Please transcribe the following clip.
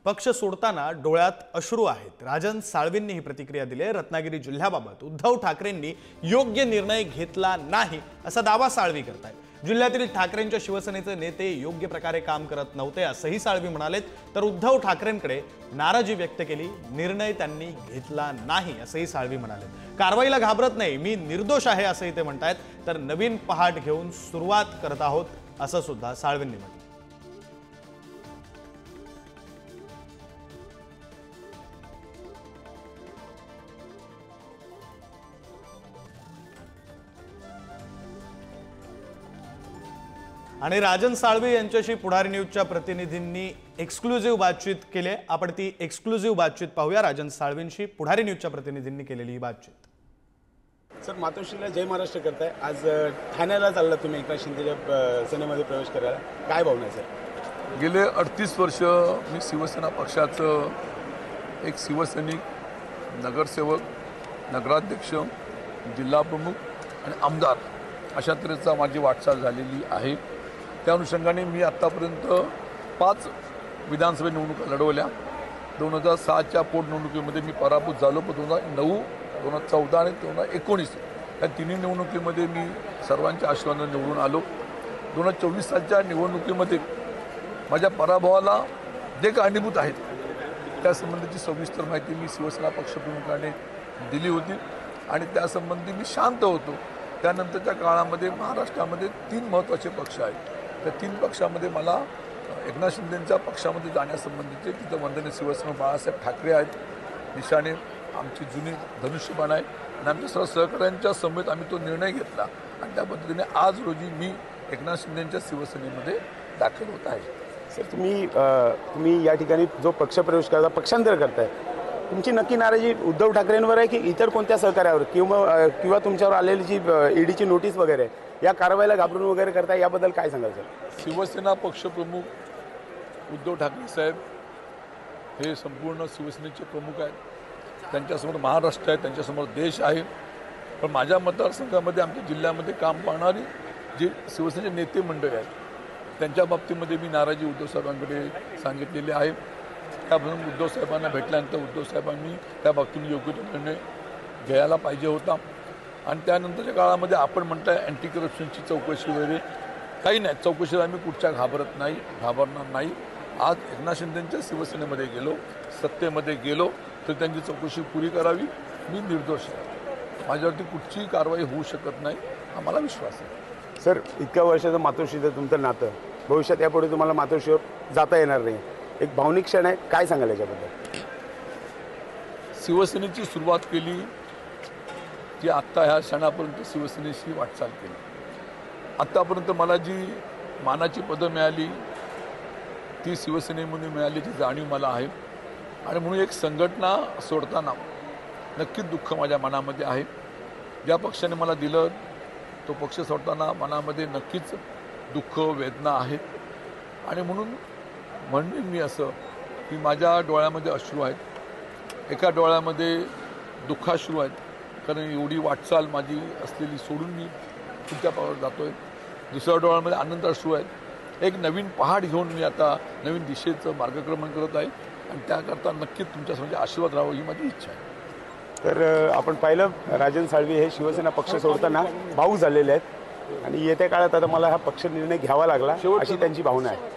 पक्ष सोडताना डोळ्यात अश्रू आहेत। राजन साळवींनी ही प्रतिक्रिया दिली आहे। रत्नागिरी जिल्ह्याबाबत उद्धव ठाकरेंनी योग्य निर्णय घेतला नाही असा दावा साळवी करतायत। जिल्ह्यातील ठाकरेंच्या शिवसेनेचे नेते योग्य प्रकारे काम करत नव्हते असंही साळवी म्हणालेत। तर उद्धव ठाकरेंकडे नाराजी व्यक्त केली, निर्णय त्यांनी घेतला नाही असंही साळवी म्हणाले। कारवाईला घाबरत नाही, मी निर्दोष आहे असंही ते म्हणतायत। तर नवीन पहाट घेऊन सुरुवात करत आहोत असं सुद्धा साळवींनी म्हटलं। आणि राजन साळवी यांच्याशी पुढारी न्यूजच्या प्रतिनिधींनी एक्सक्लुझिव्ह बातचीत केली। आपण ती एक्सक्लुझिव्ह बातचीत पाहूया। राजन साळवींशी पुढारी न्यूजच्या प्रतिनिधींनी केलेली ही बातचीत। सर, मातोश्रीला जय महाराष्ट्र करताय, आज ठाण्याला चालला तुम्ही एकनाथ शिंदेच्या सेनेमध्ये प्रवेश करायला, काय भावना आहे सर? गेले 38 वर्ष मी शिवसेना पक्षाचं एक शिवसैनिक, नगरसेवक, नगराध्यक्ष, जिल्हा प्रमुख आणि आमदार अशा तऱ्हेचा माझी वाटचाल झालेली आहे। त्या अनुषंगाने मी आत्तापर्यंत 5 विधानसभा निवडणुका लढवल्या। 2006च्या पोटनिवडणुकीमध्ये मी पराभूत झालो, पण 2009, 2014 आणि 2019 या तिन्ही निवडणुकीमध्ये मी सर्वांच्या आशीर्वादाने निवडून आलो। 2024 सालच्या निवडणुकीमध्ये माझ्या पराभवाला जे कारणीभूत आहेत त्यासंबंधीची सविस्तर माहिती मी शिवसेना पक्षप्रमुखाने दिली होती आणि त्यासंबंधी मी शांत होतो। त्यानंतरच्या काळामध्ये महाराष्ट्रामध्ये 3 महत्त्वाचे पक्ष आहेत। त्या 3 पक्षामध्ये मला एकनाथ शिंदेंच्या पक्षामध्ये जाण्यासंबंधीचे तिथं वंदनीय शिवसेना बाळासाहेब ठाकरे आहेत, निशाने आमची जुनी धनुष्यबाण आहे आणि आमच्या सर्व सहकाऱ्यांच्या समेत आम्ही तो निर्णय घेतला आणि त्या पद्धतीने आज रोजी मी एकनाथ शिंदेंच्या शिवसेनेमध्ये दाखल होत आहे। सर, तुम्ही या ठिकाणी जो पक्षप्रवेश करता, पक्षांतर करताय, तुमची नक्की नाराजी उद्धव ठाकरेंवर आहे की इतर कोणत्या सहकार्यावर किंवा तुमच्यावर आलेली जी ईडीची नोटीस वगैरे या कारवाईला घाबरून वगैरे करताय, याबद्दल काय सांगाल सर? शिवसेना पक्षप्रमुख उद्धव ठाकरे साहेब हे संपूर्ण शिवसेनेचे प्रमुख आहेत। त्यांच्यासमोर महाराष्ट्र आहे, त्यांच्यासमोर देश आहे। पण माझ्या मतदारसंघामध्ये आमच्या जिल्ह्यामध्ये काम पाहणारी जी शिवसेनेचे नेते मंडळी आहेत त्यांच्या बाबतीमध्ये मी नाराजी उद्धव साहेबांकडे सांगितलेली आहे। त्यापासून उद्धव साहेबांना भेटल्यानंतर उद्धव साहेबांनी त्या बाबतीत योग्य तो निर्णय घ्यायला पाहिजे होता आणि त्यानंतरच्या काळामध्ये आपण म्हणताय अँटी करप्शनची चौकशी वगैरे काही नाही, चौकशीला आम्ही कुठच्या घाबरणार नाही। आज एकनाथ शिंदेंच्या शिवसेनेमध्ये गेलो, सत्तेमध्ये गेलो तर त्यांची चौकशी पुरी करावी। मी निर्दोष आहे, माझ्यावरती कुठचीही कारवाई होऊ शकत नाही, आम्हाला विश्वास आहे। सर, इतक्या वर्षाचं मातोश्रीचं तुमचं नातं, भविष्यात यापुढे तुम्हाला मातोश्रीवर जाता येणार नाही, एक भावनिक क्षण आहे, काय सांगाल याच्याबद्दल? शिवसेनेची सुरुवात केली ती आत्ता ह्या क्षणापर्यंत शिवसेनेशी वाटचाल केली। आत्तापर्यंत मला जी मानाची पदं मिळाली ती शिवसेनेमध्ये मिळाल्याची जाणीव मला आहे आणि म्हणून एक संघटना सोडताना नक्कीच दुःख माझ्या मनामध्ये आहे। ज्या पक्षाने मला दिलं तो पक्ष सोडताना मनामध्ये नक्कीच दुःख, वेदना आहेत आणि म्हणेन मी असं की माझ्या डोळ्यामध्ये अश्रू आहेत, एका डोळ्यामध्ये दुःखाश्रू आहेत कारण एवढी वाटचाल माझी असलेली सोडून मी पुढच्या पावलावर जातोय। दुसऱ्या डोळ्यामध्ये आनंद अश्रू आहेत। एक नवीन पहाट घेऊन मी आता नवीन दिशेचं मार्गक्रमण करत आहे आणि त्याकरता नक्कीच तुमच्यासमोर आशीर्वाद राहावं ही माझी इच्छा आहे। तर आपण पाहिलं, राजन साळवी हे शिवसेना पक्ष सोडताना भाऊ झालेले आहेत आणि येत्या काळात आता मला हा पक्ष निर्णय घ्यावा लागला अशी त्यांची भावना आहे।